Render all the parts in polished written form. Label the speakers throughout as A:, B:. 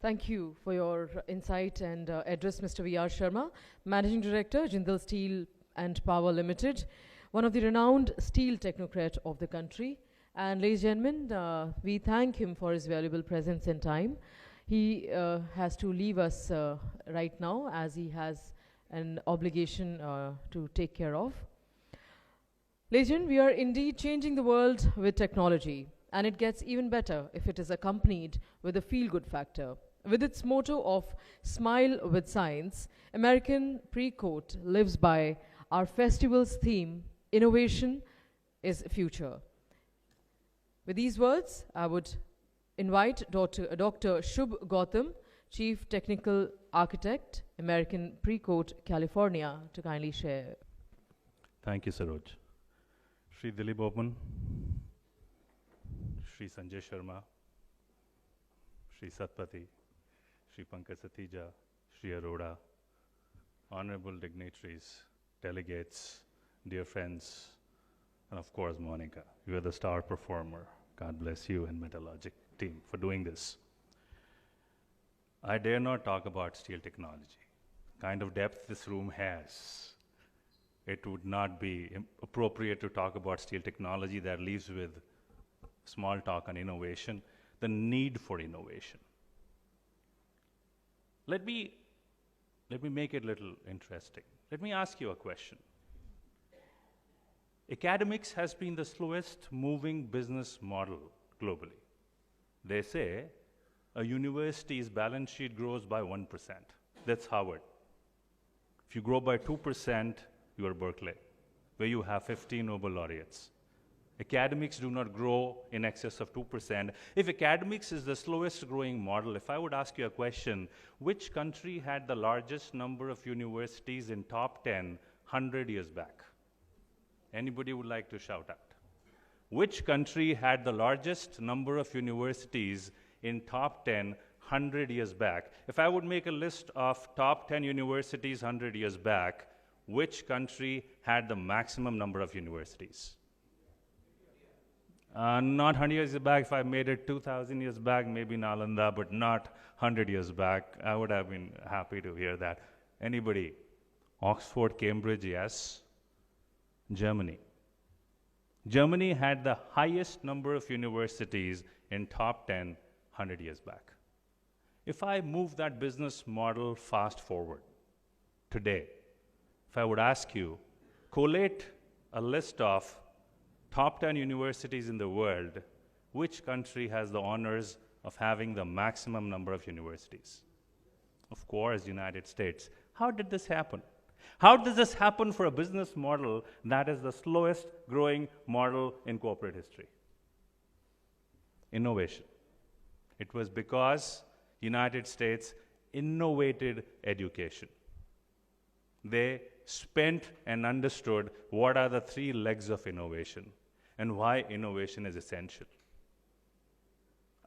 A: Thank you for your insight and address, Mr. V.R. Sharma, Managing Director, Jindal Steel and Power Limited, one of the renowned steel technocrat of the country. And ladies and gentlemen, we thank him for his valuable presence and time. He has to leave us right now as he has an obligation to take care of. Ladies and gentlemen, we are indeed changing the world with technology, and it gets even better if it is accompanied with a feel-good factor. With its motto of Smile with Science, American Precoat lives by our festival's theme, Innovation is Future. With these words, I would invite Dr. Shubh Gautam, Chief Technical Architect, American Precoat, California, to kindly share.
B: Thank you, Saroj. Shri Dilip Open, Shri Sanjay Sharma, Shri Satpati, Shri Pankaj Satija, Shri Arora, honorable dignitaries, delegates, dear friends, and of course, Monica. You are the star performer. God bless you and Metalogic team for doing this. I dare not talk about steel technology. Kind of depth this room has. It would not be appropriate to talk about steel technology that leaves with small talk on innovation, the need for innovation. Let me make it a little interesting. Let me ask you a question. Academics has been the slowest moving business model globally. They say a university's balance sheet grows by 1%. That's Harvard. If you grow by 2%, you are Berkeley, where you have 15 Nobel laureates. Academics do not grow in excess of 2%. If academics is the slowest growing model, if I would ask you a question, which country had the largest number of universities in top 10 100 years back? Anybody would like to shout out? Which country had the largest number of universities in top 10 100 years back? If I would make a list of top 10 universities 100 years back, which country had the maximum number of universities? Not 100 years back. If I made it 2,000 years back, maybe Nalanda, but not 100 years back. I would have been happy to hear that. Anybody? Oxford, Cambridge, yes. Germany. Germany had the highest number of universities in top 10 100 years back. If I move that business model fast forward today, if I would ask you, collate a list of top 10 universities in the world, which country has the honors of having the maximum number of universities? Of course, United States. How did this happen? How does this happen for a business model that is the slowest growing model in corporate history? Innovation. It was because United States innovated education. They spent and understood what are the three legs of innovation and why innovation is essential.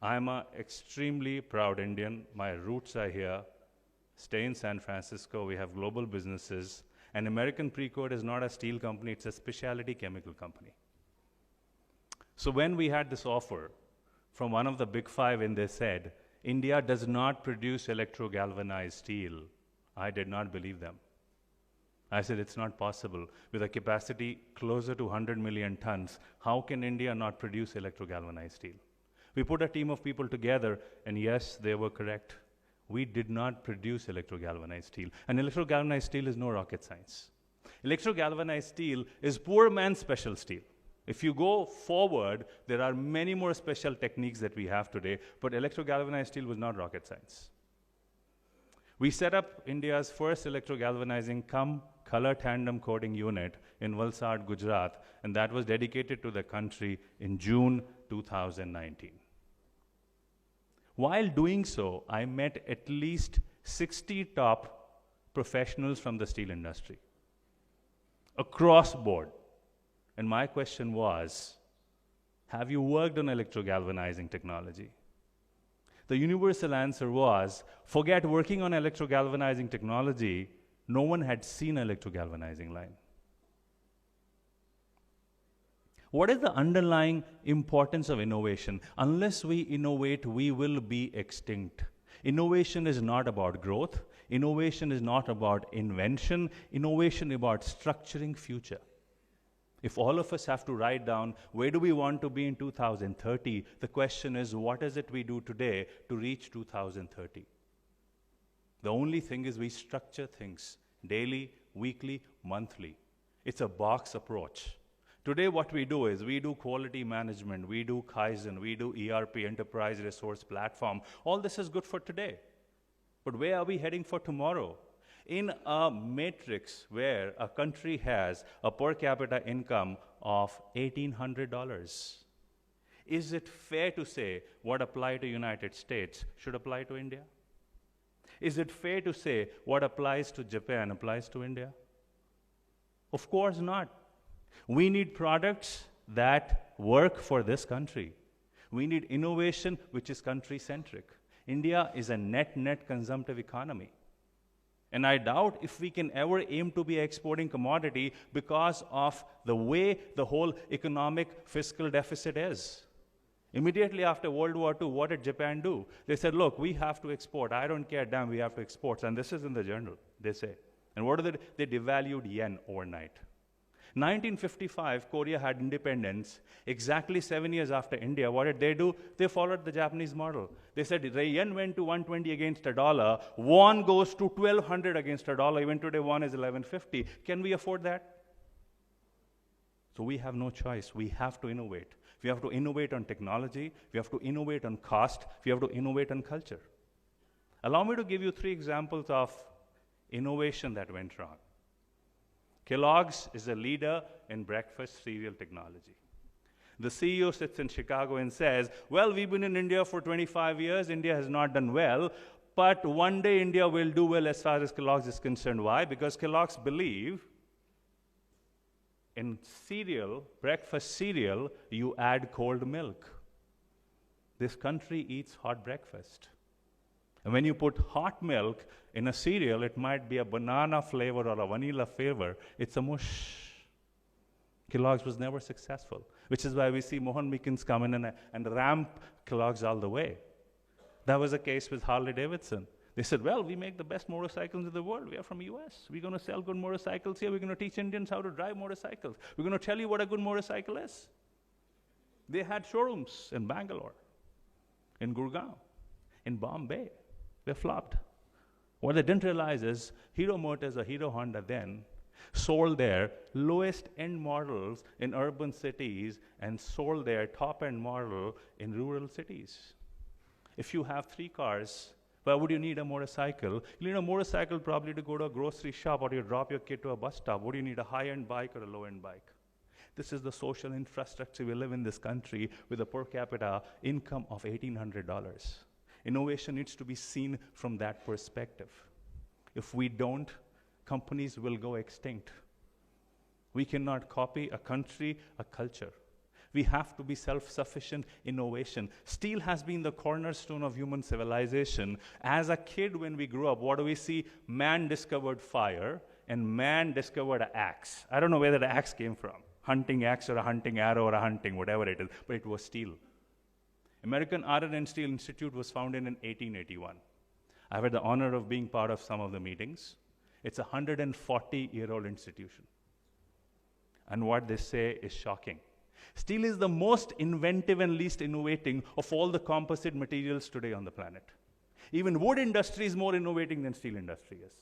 B: I'm an extremely proud Indian. My roots are here. Stay in San Francisco. We have global businesses. And American Precoat is not a steel company. It's a specialty chemical company. So when we had this offer from one of the big five and they said, India does not produce electro-galvanized steel, I did not believe them. I said, it's not possible. With a capacity closer to 100 million tons, how can India not produce electro-galvanized steel? We put a team of people together, and yes, they were correct. We did not produce electro-galvanized steel. And electro-galvanized steel is no rocket science. Electro-galvanized steel is poor man's special steel. If you go forward, there are many more special techniques that we have today, but electro-galvanized steel was not rocket science. We set up India's first electro-galvanizing color tandem coating unit in Valsad, Gujarat, and that was dedicated to the country in June 2019. While doing so, I met at least 60 top professionals from the steel industry across board. And my question was, have you worked on electro-galvanizing technology? The universal answer was, forget working on electro-galvanizing technology, no one had seen an electro-galvanizing line. What is the underlying importance of innovation? Unless we innovate, we will be extinct. Innovation is not about growth. Innovation is not about invention. Innovation is about structuring future. If all of us have to write down where do we want to be in 2030, the question is what is it we do today to reach 2030? The only thing is we structure things daily, weekly, monthly. It's a box approach. Today what we do is we do quality management, we do Kaizen, we do ERP, Enterprise Resource Platform. All this is good for today. But where are we heading for tomorrow? In a matrix where a country has a per capita income of $1,800, is it fair to say what applies to United States should apply to India? Is it fair to say what applies to Japan applies to India? Of course not. We need products that work for this country. We need innovation which is country-centric. India is a net consumptive economy. And I doubt if we can ever aim to be exporting commodity because of the way the whole economic fiscal deficit is. Immediately after World War II, what did Japan do? They said, look, we have to export. I don't care, damn, we have to export. And this is in the journal, they say. And what did they devalued yen overnight. 1955, Korea had independence. Exactly 7 years after India, what did they do? They followed the Japanese model. They said the yen went to 120 against a dollar. Won goes to 1,200 against a dollar. Even today, won is 1150. Can we afford that? So we have no choice. We have to innovate. We have to innovate on technology. We have to innovate on cost. We have to innovate on culture. Allow me to give you 3 examples of innovation that went wrong. Kellogg's is a leader in breakfast cereal technology. The CEO sits in Chicago and says, well, we've been in India for 25 years. India has not done well. But one day India will do well as far as Kellogg's is concerned. Why? Because Kellogg's believe in cereal, breakfast cereal, you add cold milk. This country eats hot breakfast. And when you put hot milk in a cereal, it might be a banana flavor or a vanilla flavor. It's a mush. Kellogg's was never successful, which is why we see Mohan Meekins come in and ramp Kellogg's all the way. That was the case with Harley Davidson. They said, well, we make the best motorcycles in the world. We are from the US. We're going to sell good motorcycles here. We're going to teach Indians how to drive motorcycles. We're going to tell you what a good motorcycle is. They had showrooms in Bangalore, in Gurgaon, in Bombay. They flopped. What they didn't realize is Hero Motors or Hero Honda then sold their lowest end models in urban cities and sold their top end model in rural cities. If you have 3 cars, why would you need a motorcycle? You need a motorcycle probably to go to a grocery shop or you drop your kid to a bus stop. Would you need a high-end bike or a low-end bike? This is the social infrastructure we live in this country with a per capita income of $1,800. Innovation needs to be seen from that perspective. If we don't, companies will go extinct. We cannot copy a country, a culture. We have to be self-sufficient innovation. Steel has been the cornerstone of human civilization. As a kid, when we grew up, what do we see? Man discovered fire, and man discovered an axe. I don't know where that axe came from. Hunting axe or a hunting arrow or a hunting, whatever it is, but it was steel. American Iron and Steel Institute was founded in 1881. I've had the honor of being part of some of the meetings. It's a 140-year-old institution. And what they say is shocking. Steel is the most inventive and least innovating of all the composite materials today on the planet. Even wood industry is more innovating than steel industry is.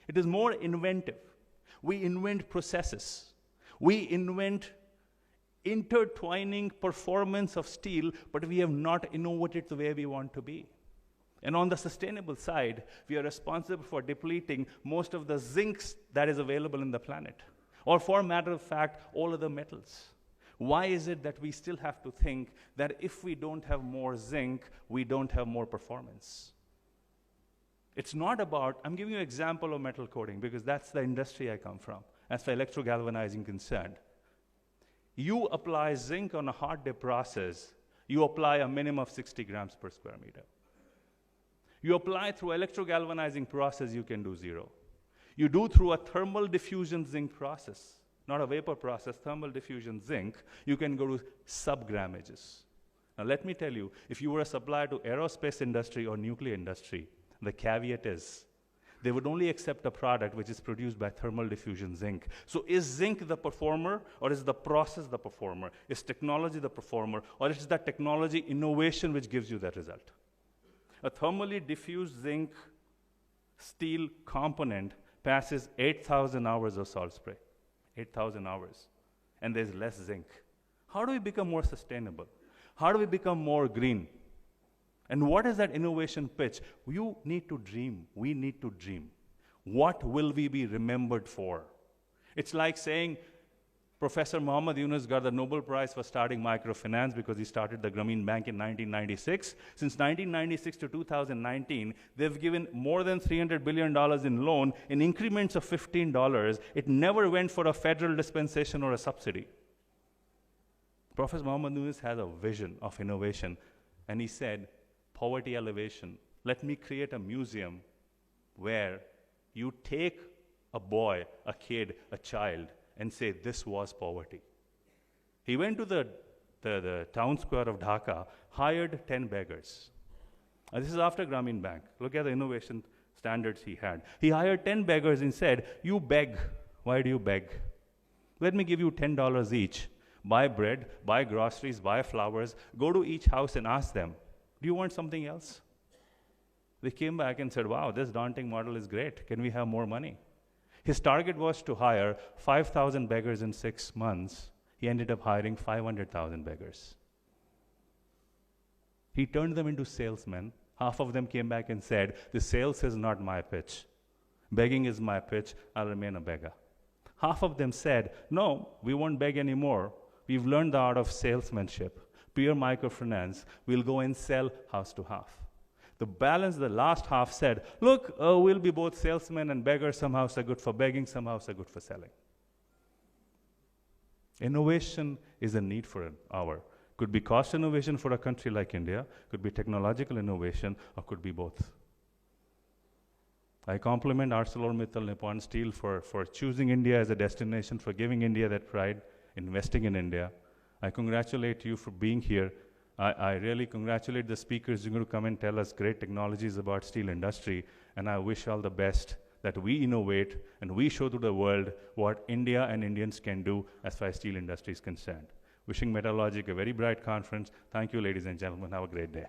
B: It is more inventive. We invent processes. We invent intertwining performance of steel, but we have not innovated the way we want to be. And on the sustainable side, we are responsible for depleting most of the zinc that is available in the planet, or for matter of fact, all of the metals. Why is it that we still have to think that if we don't have more zinc, we don't have more performance? It's not about, I'm giving you an example of metal coating because that's the industry I come from, as for Electro Galvanizing concerned. You apply zinc on a hot dip process, you apply a minimum of 60 grams per square meter. You apply through Electro Galvanizing process, you can do 0. You do through a thermal diffusion zinc process, not a vapor process, thermal diffusion zinc, you can go to sub-grammages. Now let me tell you, if you were a supplier to aerospace industry or nuclear industry, the caveat is, they would only accept a product which is produced by thermal diffusion zinc. So is zinc the performer, or is the process the performer? Is technology the performer, or is that technology innovation which gives you that result? A thermally diffused zinc steel component passes 8,000 hours of salt spray, 8,000 hours, and there's less zinc. How do we become more sustainable? How do we become more green? And what is that innovation pitch? You need to dream. We need to dream. What will we be remembered for? It's like saying Professor Muhammad Yunus got the Nobel Prize for starting microfinance because he started the Grameen Bank in 1996. Since 1996 to 2019, they've given more than $300 billion in loan in increments of $15. It never went for a federal dispensation or a subsidy. Professor Muhammad Yunus has a vision of innovation, and he said, poverty elevation. Let me create a museum where you take a boy, a kid, a child, and say, this was poverty. He went to the town square of Dhaka, hired 10 beggars. And this is after Grameen Bank. Look at the innovation standards he had. He hired 10 beggars and said, you beg. Why do you beg? Let me give you $10 each. Buy bread, buy groceries, buy flowers, go to each house and ask them, do you want something else? They came back and said, wow, this daunting model is great. Can we have more money? His target was to hire 5,000 beggars in 6 months. He ended up hiring 500,000 beggars. He turned them into salesmen. Half of them came back and said, the sales is not my pitch. Begging is my pitch. I'll remain a beggar. Half of them said, no, we won't beg anymore. We've learned the art of salesmanship. Pure microfinance, we'll go and sell house to half. The balance, the last half said, look, we'll be both salesmen and beggars. Some houses are good for begging, some houses are good for selling. Innovation is a need for an hour. Could be cost innovation for a country like India, could be technological innovation, or could be both. I compliment ArcelorMittal Nippon Steel for choosing India as a destination, for giving India that pride, investing in India. I congratulate you for being here. I really congratulate the speakers who are going to come and tell us great technologies about steel industry, and I wish all the best that we innovate and we show to the world what India and Indians can do as far as steel industry is concerned. Wishing Metallurgic a very bright conference. Thank you, ladies and gentlemen. Have a great day.